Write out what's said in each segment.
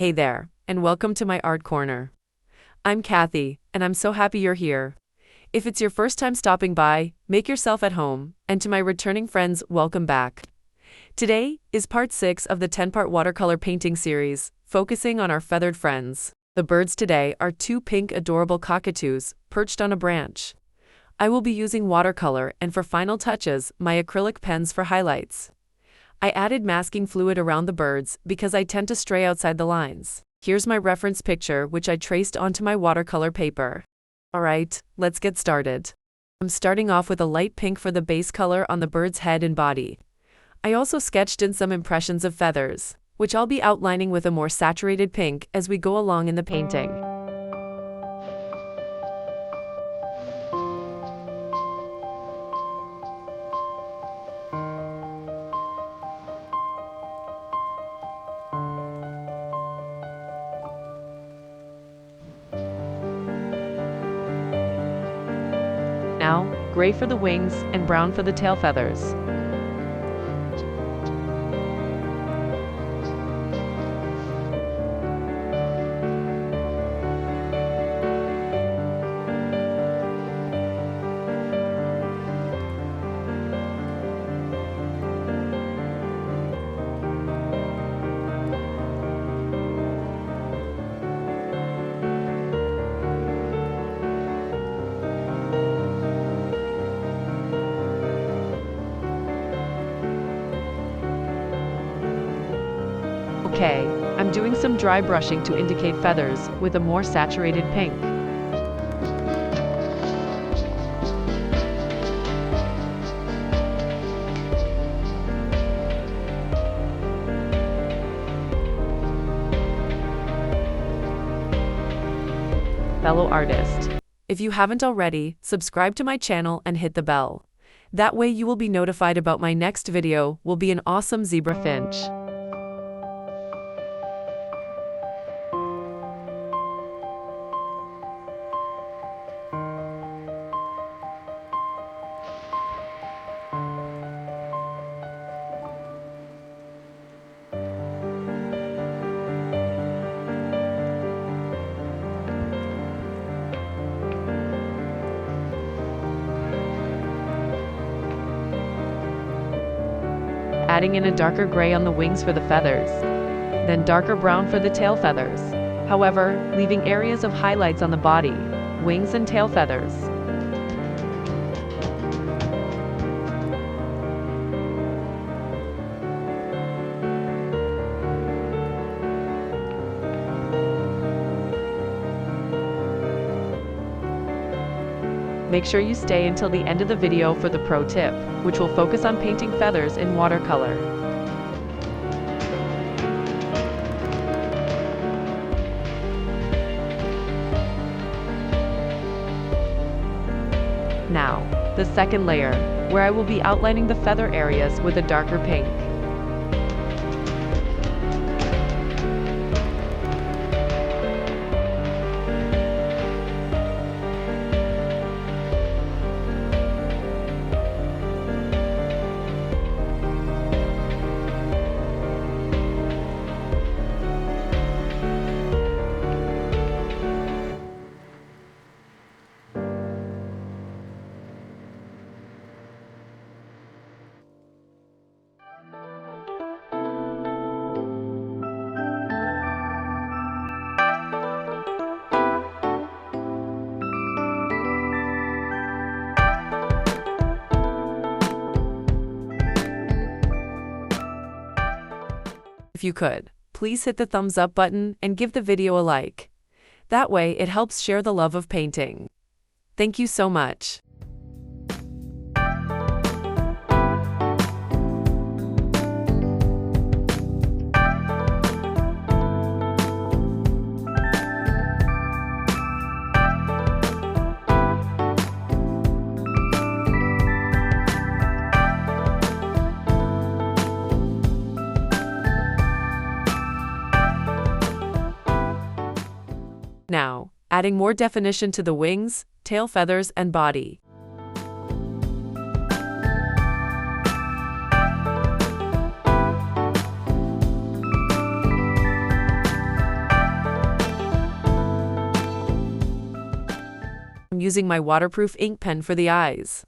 Hey there, and welcome to my art corner. I'm Kathy, and I'm so happy you're here. If it's your first time stopping by, make yourself at home, and to my returning friends, welcome back. Today is part 6 of the 10-part watercolor painting series, focusing on our feathered friends. The birds today are two pink adorable cockatoos, perched on a branch. I will be using watercolor and for final touches, my acrylic pens for highlights. I added masking fluid around the birds because I tend to stray outside the lines. Here's my reference picture which I traced onto my watercolor paper. Alright, let's get started. I'm starting off with a light pink for the base color on the bird's head and body. I also sketched in some impressions of feathers, which I'll be outlining with a more saturated pink as we go along in the painting. Now, gray for the wings and brown for the tail feathers. Okay, I'm doing some dry brushing to indicate feathers with a more saturated pink. Fellow artist, if you haven't already, subscribe to my channel and hit the bell. That way you will be notified about my next video will be an awesome zebra finch. Adding in a darker gray on the wings for the feathers, then darker brown for the tail feathers. However, leaving areas of highlights on the body, wings and tail feathers. Make sure you stay until the end of the video for the pro tip, which will focus on painting feathers in watercolor. Now, the second layer, where I will be outlining the feather areas with a darker pink. If you could, please hit the thumbs up button and give the video a like. That way it helps share the love of painting. Thank you so much. Now, adding more definition to the wings, tail feathers, and body. I'm using my waterproof ink pen for the eyes.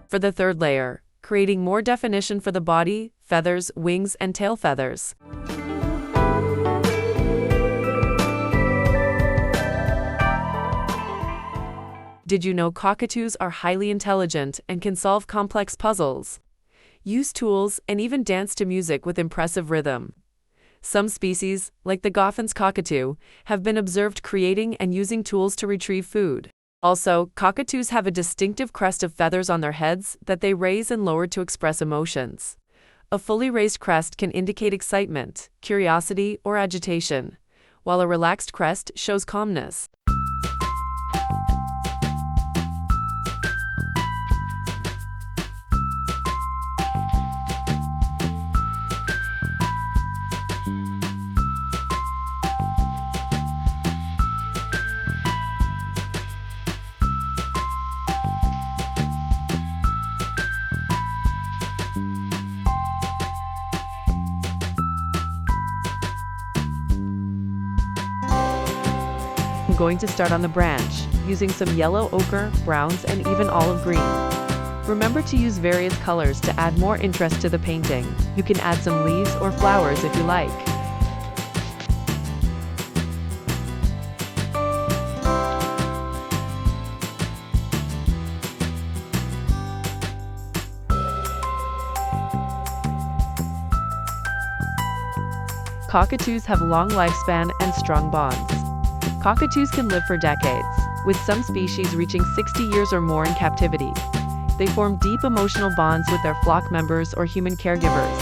For the third layer, creating more definition for the body, feathers, wings, and tail feathers. Did you know cockatoos are highly intelligent and can solve complex puzzles, use tools, and even dance to music with impressive rhythm? Some species, like the Goffin's cockatoo, have been observed creating and using tools to retrieve food. Also, cockatoos have a distinctive crest of feathers on their heads that they raise and lower to express emotions. A fully raised crest can indicate excitement, curiosity, or agitation, while a relaxed crest shows calmness. I'm going to start on the branch, using some yellow ochre, browns, and even olive green. Remember to use various colors to add more interest to the painting. You can add some leaves or flowers if you like. Cockatoos have long lifespan and strong bonds. Cockatoos can live for decades, with some species reaching 60 years or more in captivity. They form deep emotional bonds with their flock members or human caregivers,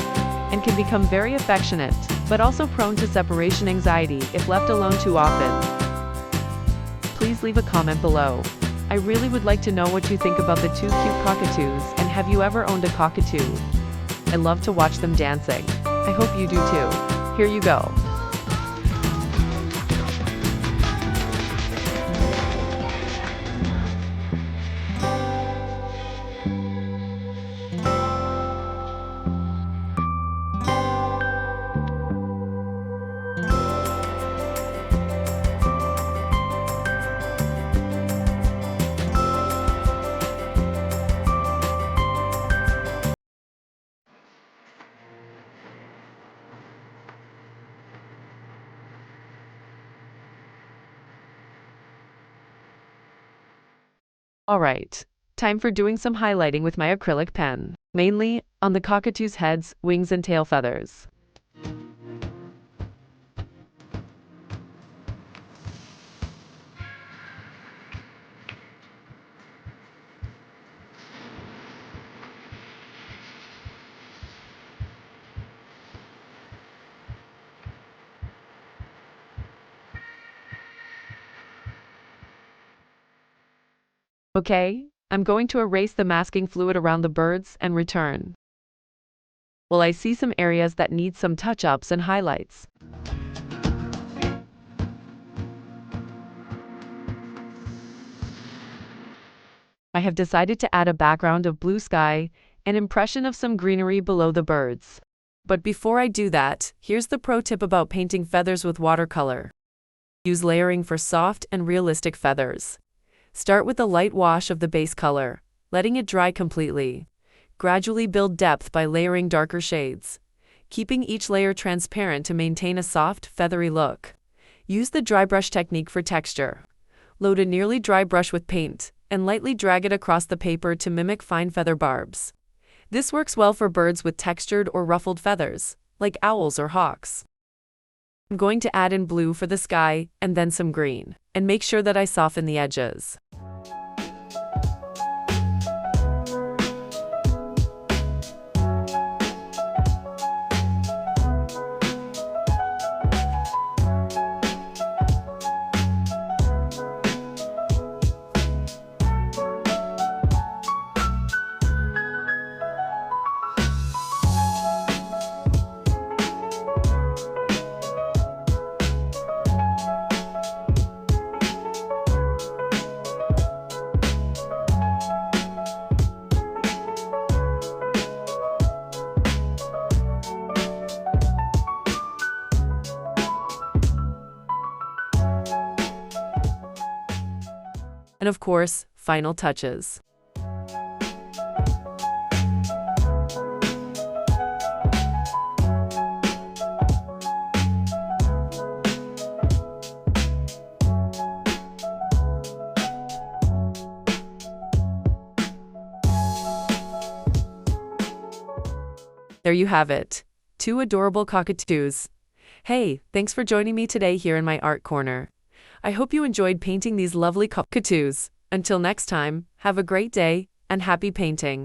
and can become very affectionate, but also prone to separation anxiety if left alone too often. Please leave a comment below. I really would like to know what you think about the two cute cockatoos, and have you ever owned a cockatoo? I love to watch them dancing. I hope you do too. Here you go. Alright, time for doing some highlighting with my acrylic pen, mainly on the cockatoo's heads, wings, and tail feathers. Okay, I'm going to erase the masking fluid around the birds and return. Well, I see some areas that need some touch-ups and highlights. I have decided to add a background of blue sky, an impression of some greenery below the birds. But before I do that, here's the pro tip about painting feathers with watercolor. Use layering for soft and realistic feathers. Start with a light wash of the base color, letting it dry completely. Gradually build depth by layering darker shades, keeping each layer transparent to maintain a soft, feathery look. Use the dry brush technique for texture. Load a nearly dry brush with paint, and lightly drag it across the paper to mimic fine feather barbs. This works well for birds with textured or ruffled feathers, like owls or hawks. I'm going to add in blue for the sky and then some green, and make sure that I soften the edges. And of course, final touches. There you have it. 2 adorable cockatoos. Hey, thanks for joining me today here in my art corner. I hope you enjoyed painting these lovely cockatoos. Until next time, have a great day, and happy painting.